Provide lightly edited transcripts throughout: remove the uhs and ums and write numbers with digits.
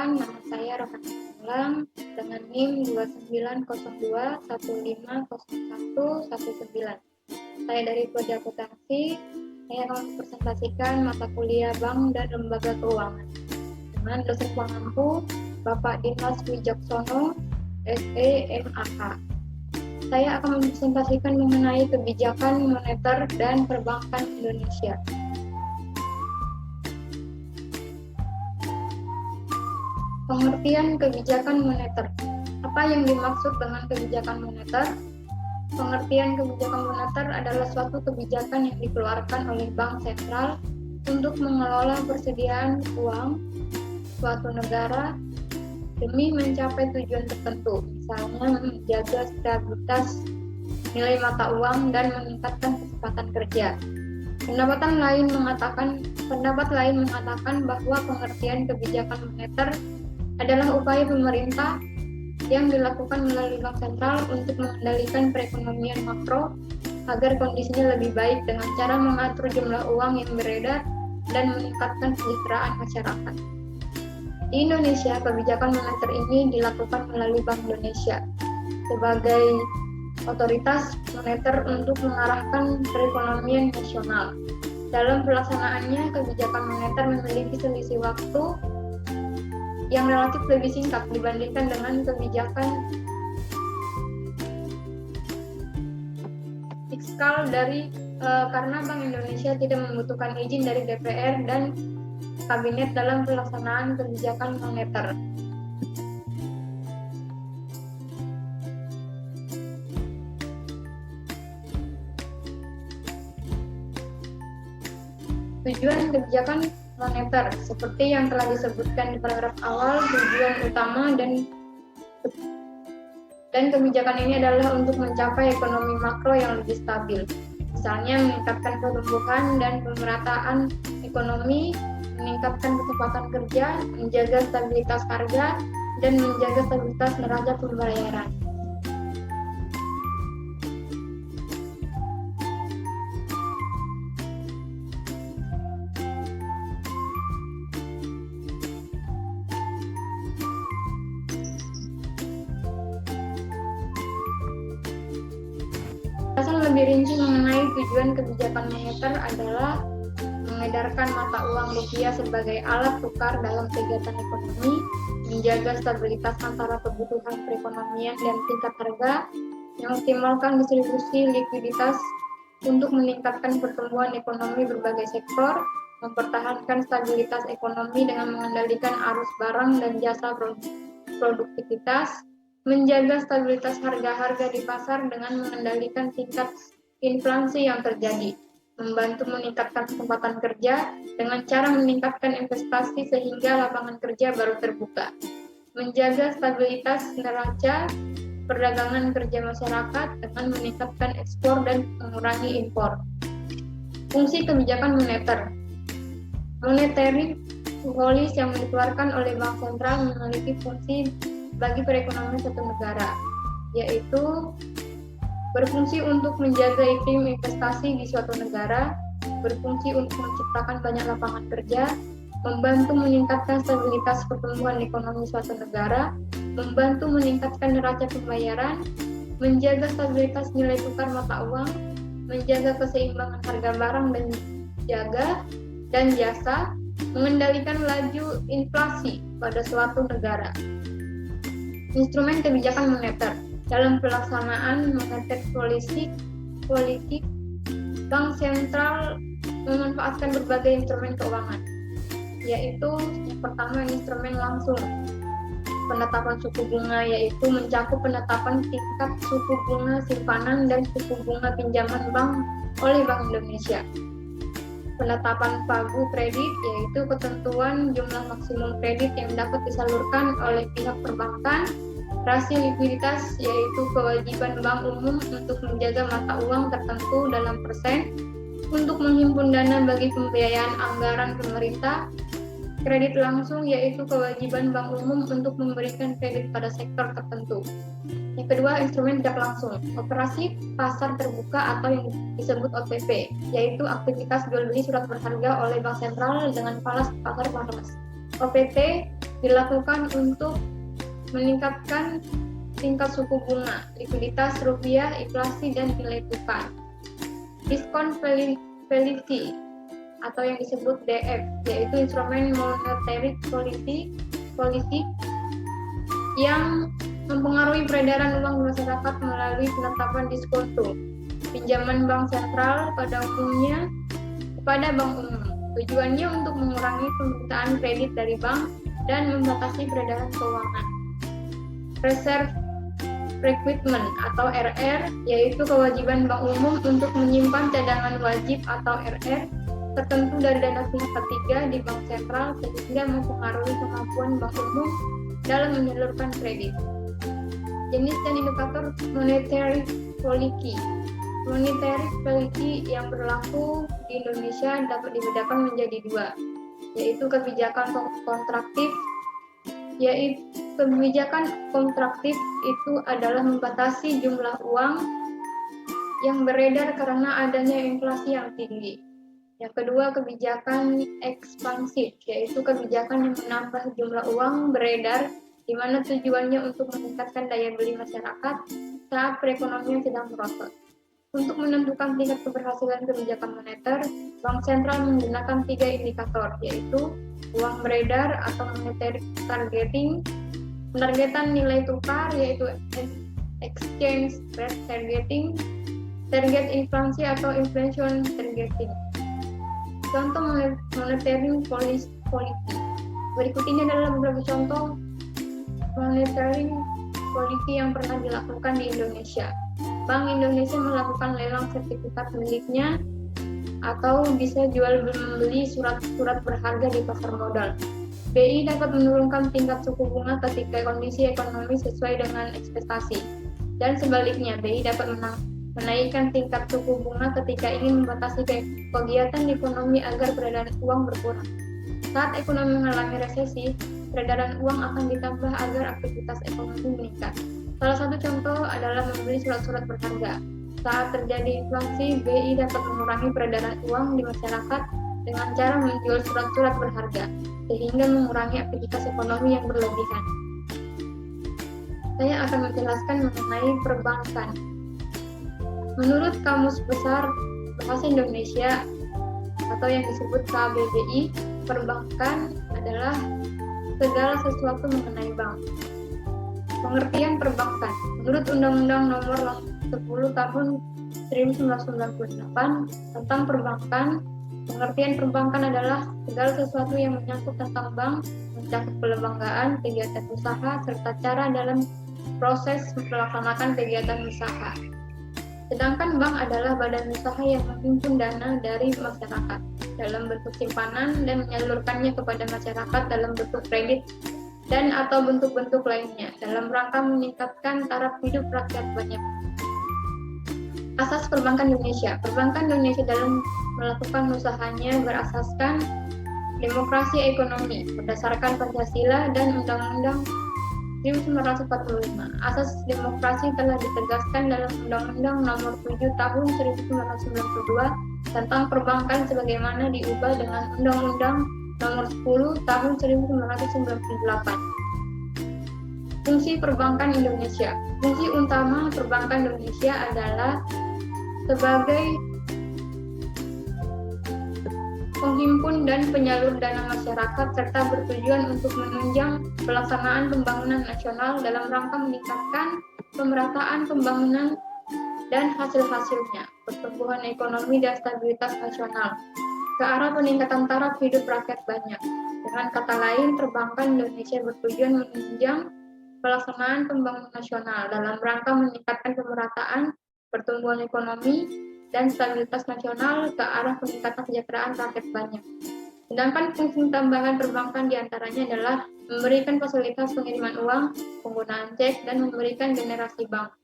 Perkenalkan, nama saya Rohana Ulang dengan NIM 2902150119. Saya dari Prodi Akuntansi. Saya akan mempresentasikan mata kuliah Bank dan Lembaga Keuangan dengan dosen pengampu Bapak Dimas Wijaksono, SE MAK. Saya akan mempresentasikan mengenai kebijakan moneter dan perbankan Indonesia. Pengertian kebijakan moneter. Apa yang dimaksud dengan kebijakan moneter? Pengertian kebijakan moneter adalah suatu kebijakan yang dikeluarkan oleh bank sentral untuk mengelola persediaan uang suatu negara demi mencapai tujuan tertentu, misalnya menjaga stabilitas nilai mata uang dan meningkatkan kecepatan kerja. Pendapat lain mengatakan bahwa pengertian kebijakan moneter adalah upaya pemerintah yang dilakukan melalui bank sentral untuk mengendalikan perekonomian makro agar kondisinya lebih baik dengan cara mengatur jumlah uang yang beredar dan meningkatkan kesejahteraan masyarakat. Di Indonesia, kebijakan moneter ini dilakukan melalui Bank Indonesia sebagai otoritas moneter untuk mengarahkan perekonomian nasional. Dalam pelaksanaannya, kebijakan moneter memiliki selisih waktu yang relatif lebih singkat dibandingkan dengan kebijakan fiskal karena Bank Indonesia tidak membutuhkan izin dari DPR dan Kabinet dalam pelaksanaan kebijakan moneter. Tujuan kebijakan moneter, seperti yang telah disebutkan di paragraf awal, tujuan utama dan kebijakan ini adalah untuk mencapai ekonomi makro yang lebih stabil. Misalnya meningkatkan pertumbuhan dan pemerataan ekonomi, meningkatkan kecepatan kerja, menjaga stabilitas harga, dan menjaga stabilitas neraca pembayaran. Penjelasan lebih rinci mengenai tujuan kebijakan moneter adalah mengedarkan mata uang rupiah sebagai alat tukar dalam kegiatan ekonomi, menjaga stabilitas antara kebutuhan perekonomian dan tingkat harga, mengoptimalkan distribusi likuiditas untuk meningkatkan pertumbuhan ekonomi berbagai sektor, mempertahankan stabilitas ekonomi dengan mengendalikan arus barang dan jasa produktivitas, menjaga stabilitas harga-harga di pasar dengan mengendalikan tingkat inflasi yang terjadi, membantu meningkatkan kesempatan kerja dengan cara meningkatkan investasi sehingga lapangan kerja baru terbuka, menjaga stabilitas neraca perdagangan kerja masyarakat dengan meningkatkan ekspor dan mengurangi impor. Fungsi kebijakan moneter. Monetary policy yang dikeluarkan oleh Bank Sentral memiliki fungsi bagi perekonomian suatu negara, yaitu berfungsi untuk menjaga iklim investasi di suatu negara, berfungsi untuk menciptakan banyak lapangan kerja, membantu meningkatkan stabilitas pertumbuhan ekonomi suatu negara, membantu meningkatkan neraca pembayaran, menjaga stabilitas nilai tukar mata uang, menjaga keseimbangan harga barang dan jasa, mengendalikan laju inflasi pada suatu negara. Instrumen kebijakan moneter. Dalam pelaksanaan moneter politik, Bank Sentral memanfaatkan berbagai instrumen keuangan, yaitu yang pertama instrumen langsung, penetapan suku bunga, yaitu mencakup penetapan tingkat suku bunga simpanan dan suku bunga pinjaman bank oleh Bank Indonesia. Penetapan pagu kredit, yaitu ketentuan jumlah maksimum kredit yang dapat disalurkan oleh pihak perbankan. Rasio likuiditas, yaitu kewajiban bank umum untuk menjaga mata uang tertentu dalam persen untuk menghimpun dana bagi pembiayaan anggaran pemerintah. Kredit langsung, yaitu kewajiban bank umum untuk memberikan kredit pada sektor tertentu. Yang kedua, instrumen tidak langsung, operasi pasar terbuka atau yang disebut OTP, yaitu aktivitas jual beli surat berharga oleh Bank Sentral dengan falas pasar falas. OPT dilakukan untuk meningkatkan tingkat suku bunga, likuiditas rupiah, inflasi, dan nilai tukar. Diskon policy atau yang disebut DF, yaitu instrumen monetary policy yang mempengaruhi peredaran uang di masyarakat melalui penetapan diskonto, pinjaman bank sentral pada umumnya kepada bank umum. Tujuannya untuk mengurangi permintaan kredit dari bank dan membatasi peredaran keuangan. Reserve Requirement atau RR, yaitu kewajiban bank umum untuk menyimpan cadangan wajib atau RR tertentu dari dana pihak ketiga di bank sentral sehingga mempengaruhi kemampuan bank umum dalam menyalurkan kredit. Jenis dan indikator monetary policy. Monetary policy yang berlaku di Indonesia dapat dibedakan menjadi dua, yaitu kebijakan kontraktif. Kebijakan kontraktif itu adalah membatasi jumlah uang yang beredar karena adanya inflasi yang tinggi. Yang kedua, kebijakan ekspansif, yaitu kebijakan yang menambah jumlah uang beredar di mana tujuannya untuk meningkatkan daya beli masyarakat saat perekonomian sedang merosot. Untuk menentukan tingkat keberhasilan kebijakan moneter, Bank Sentral menggunakan 3 indikator, yaitu uang beredar atau monetary targeting, pentargetan nilai tukar yaitu exchange rate targeting, target inflasi atau inflation targeting. Contoh monetary policy. Berikut ini adalah beberapa contoh monetary policy yang pernah dilakukan di Indonesia. Bank Indonesia melakukan lelang sertifikat miliknya atau bisa jual membeli surat-surat berharga di pasar modal. BI dapat menurunkan tingkat suku bunga ketika kondisi ekonomi sesuai dengan ekspektasi. Dan sebaliknya, BI dapat menaikkan tingkat suku bunga ketika ingin membatasi kegiatan ekonomi agar peredaran uang berkurang. Saat ekonomi mengalami resesi, peredaran uang akan ditambah agar aktivitas ekonomi meningkat. Salah satu contoh adalah membeli surat-surat berharga. Saat terjadi inflasi, BI dapat mengurangi peredaran uang di masyarakat dengan cara menjual surat-surat berharga, sehingga mengurangi aktivitas ekonomi yang berlebihan. Saya akan menjelaskan mengenai perbankan. Menurut Kamus Besar Bahasa Indonesia atau yang disebut KBBI, perbankan adalah segala sesuatu mengenai bank. Pengertian perbankan. Menurut Undang-Undang Nomor 10 Tahun 1998 tentang perbankan, pengertian perbankan adalah segala sesuatu yang menyangkut tentang bank, mencakup pelembagaan, kegiatan usaha, serta cara dalam proses melaksanakan kegiatan usaha. Sedangkan bank adalah badan usaha yang menghimpun dana dari masyarakat dalam bentuk simpanan dan menyalurkannya kepada masyarakat dalam bentuk kredit dan atau bentuk-bentuk lainnya dalam rangka meningkatkan taraf hidup rakyat banyak. Asas Perbankan Indonesia. Perbankan Indonesia dalam melakukan usahanya berasaskan demokrasi ekonomi berdasarkan Pancasila dan Undang-Undang 1945. Asas demokrasi telah ditegaskan dalam Undang-Undang Nomor 7 Tahun 1992 tentang perbankan sebagaimana diubah dengan Undang-Undang Nomor 10 Tahun 1998. Fungsi Perbankan Indonesia. Fungsi utama Perbankan Indonesia adalah sebagai penghimpun dan penyalur dana masyarakat serta bertujuan untuk menunjang pelaksanaan pembangunan nasional dalam rangka meningkatkan pemerataan pembangunan dan hasil-hasilnya, pertumbuhan ekonomi dan stabilitas nasional ke arah peningkatan taraf hidup rakyat banyak. Dengan kata lain, perbankan Indonesia bertujuan menunjang pelaksanaan pembangunan nasional dalam rangka meningkatkan pemerataan, pertumbuhan ekonomi, dan stabilitas nasional ke arah peningkatan kesejahteraan rakyat banyak. Sedangkan fungsi tambahan perbankan diantaranya adalah memberikan fasilitas pengiriman uang, penggunaan cek, dan memberikan generasi bank.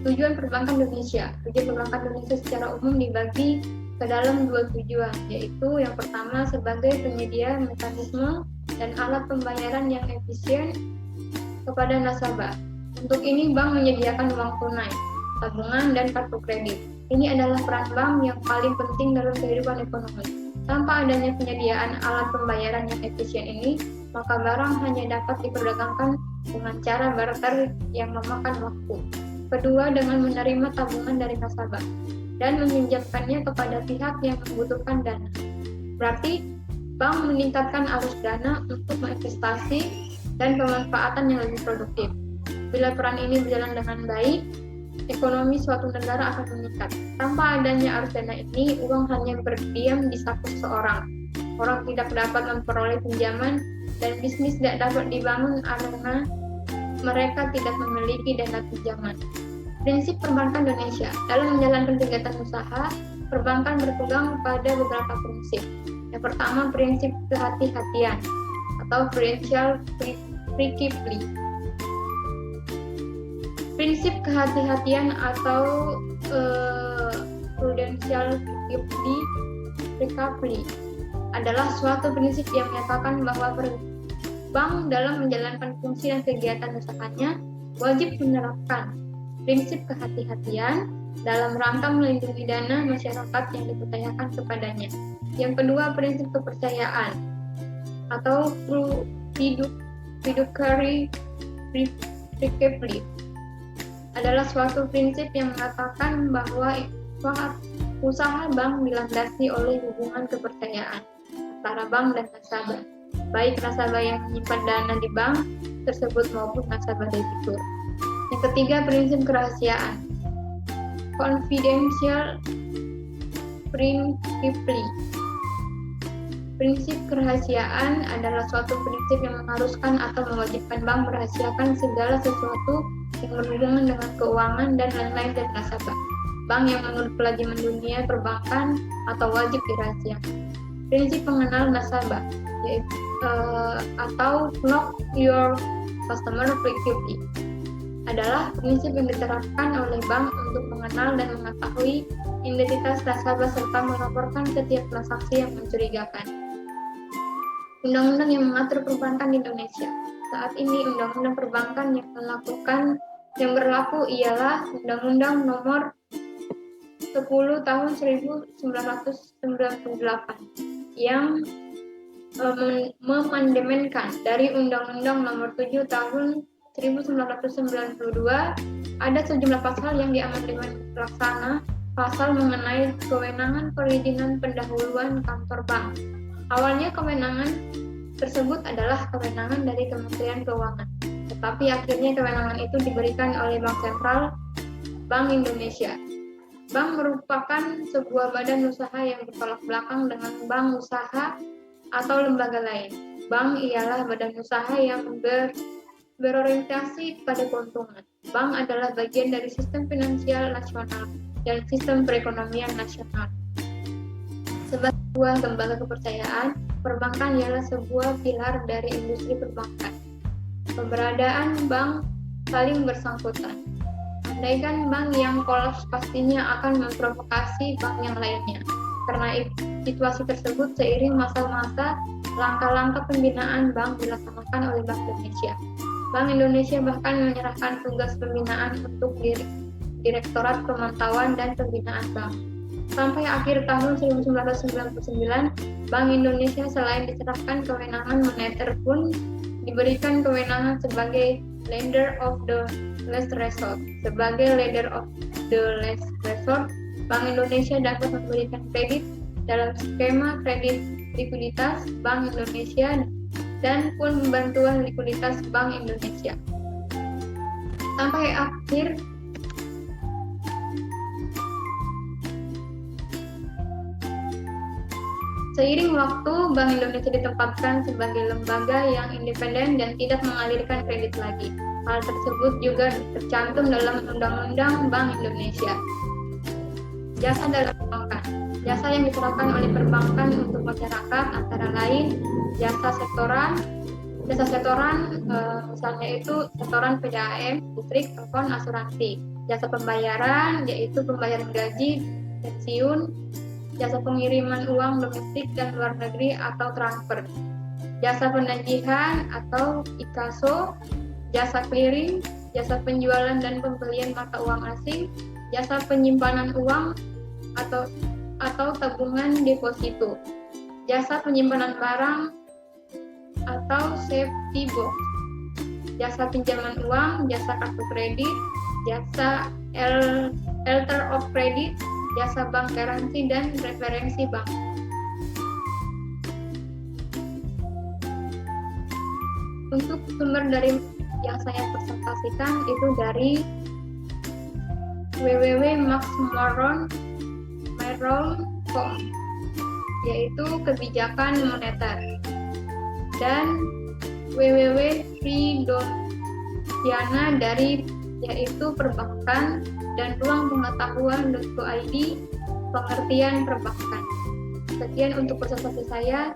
Tujuan Perbankan Indonesia. Tujuan Perbankan Indonesia secara umum dibagi ke dalam 2 tujuan, yaitu yang pertama sebagai penyedia mekanisme dan alat pembayaran yang efisien kepada nasabah. Untuk ini bank menyediakan uang tunai, tabungan, dan kartu kredit. Ini adalah peran bank yang paling penting dalam kehidupan ekonomi. Tanpa adanya penyediaan alat pembayaran yang efisien ini, maka barang hanya dapat diperdagangkan dengan cara barter yang memakan waktu. Kedua, dengan menerima tabungan dari nasabah dan meminjamkannya kepada pihak yang membutuhkan dana. Berarti, bank meningkatkan arus dana untuk investasi dan pemanfaatan yang lebih produktif. Bila peran ini berjalan dengan baik, ekonomi suatu negara akan meningkat. Tanpa adanya arus dana ini, uang hanya berdiam di saku seseorang. Orang tidak dapat memperoleh pinjaman dan bisnis tidak dapat dibangun karena mereka tidak memiliki dana pinjaman. Prinsip perbankan Indonesia dalam menjalankan kegiatan usaha, perbankan berpegang pada beberapa prinsip. Yang pertama, prinsip kehati-hatian atau prudential principle. Prinsip kehati-hatian atau prudential principle adalah suatu prinsip yang menyatakan bahwa bank dalam menjalankan fungsi dan kegiatan usahanya wajib menerapkan prinsip kehati-hatian dalam rangka melindungi dana masyarakat yang dipercayakan kepadanya. Yang kedua, prinsip kepercayaan atau fiduciary principle adalah suatu prinsip yang mengatakan bahwa usaha bank dilandasi oleh hubungan kepercayaan antara bank dan nasabah, baik nasabah yang menyimpan dana di bank tersebut maupun nasabah debitur. Yang ketiga, prinsip kerahasiaan, confidential principle. Prinsip kerahasiaan adalah suatu prinsip yang mengharuskan atau mewajibkan bank merahasiakan segala sesuatu yang berhubungan dengan keuangan dan lain-lain dari nasabah. Bank yang menurut kelaziman dunia perbankan atau wajib dirahasiakan. Prinsip pengenal nasabah, yaitu atau know your customer effectively, adalah prinsip yang diterapkan oleh bank untuk mengenal dan mengetahui identitas nasabah serta melaporkan setiap transaksi yang mencurigakan. Undang-undang yang mengatur perbankan di Indonesia. Saat ini undang-undang perbankan yang berlaku ialah Undang-Undang Nomor 10 Tahun 1998 yang mengamandemenkan dari Undang-Undang Nomor 7 Tahun 1992. Ada sejumlah pasal yang diamandemen pelaksana, pasal mengenai kewenangan perizinan pendahuluan kantor bank. Awalnya kewenangan tersebut adalah kewenangan dari Kementerian Keuangan, tetapi akhirnya kewenangan itu diberikan oleh Bank Sentral Bank Indonesia. Bank merupakan sebuah badan usaha yang bertolak belakang dengan bank usaha atau lembaga lain. Bank ialah badan usaha yang berorientasi pada keuntungan. Bank adalah bagian dari sistem finansial nasional dan sistem perekonomian nasional. Sebagai sebuah lembaga kepercayaan, perbankan ialah sebuah pilar dari industri perbankan. Keberadaan bank saling bersangkutan. Andaikan bank yang kolaps pastinya akan memprovokasi bank yang lainnya. Karena situasi tersebut seiring masa-masa langkah-langkah pembinaan bank dilaksanakan oleh Bank Indonesia. Bank Indonesia bahkan menyerahkan tugas pembinaan untuk Direktorat Pemantauan dan Pembinaan Bank. Sampai akhir tahun 1999, Bank Indonesia selain diserahkan kewenangan moneter pun diberikan kewenangan sebagai lender of the last resort. Sebagai lender of the last resort, Bank Indonesia dapat memberikan kredit dalam skema kredit likuiditas Bank Indonesia dan pun bantuan likuiditas Bank Indonesia. Sampai akhir Seiring waktu, Bank Indonesia ditempatkan sebagai lembaga yang independen dan tidak mengalirkan kredit lagi. Hal tersebut juga tercantum dalam Undang-Undang Bank Indonesia. Jasa dalam perbankan. Jasa yang diserahkan oleh perbankan untuk masyarakat antara lain jasa setoran, misalnya itu setoran PDAM, listrik, telepon, asuransi. Jasa pembayaran, yaitu pembayaran gaji, pensiun, jasa pengiriman uang domestik dan luar negeri atau transfer, jasa penagihan atau inkaso, jasa clearing, jasa penjualan dan pembelian mata uang asing, jasa penyimpanan uang atau tabungan deposito, jasa penyimpanan barang atau safety box, jasa pinjaman uang, jasa kartu kredit, jasa letter of credit, jasa bank garansi, dan referensi bank. Untuk sumber dari yang saya presentasikan itu dari www.maxmoron.com, yaitu kebijakan moneter, dan www.free.diana dari yaitu perbankan, dan ruangpengetahuan.id pengertian perbankan. Sekian untuk presentasi saya.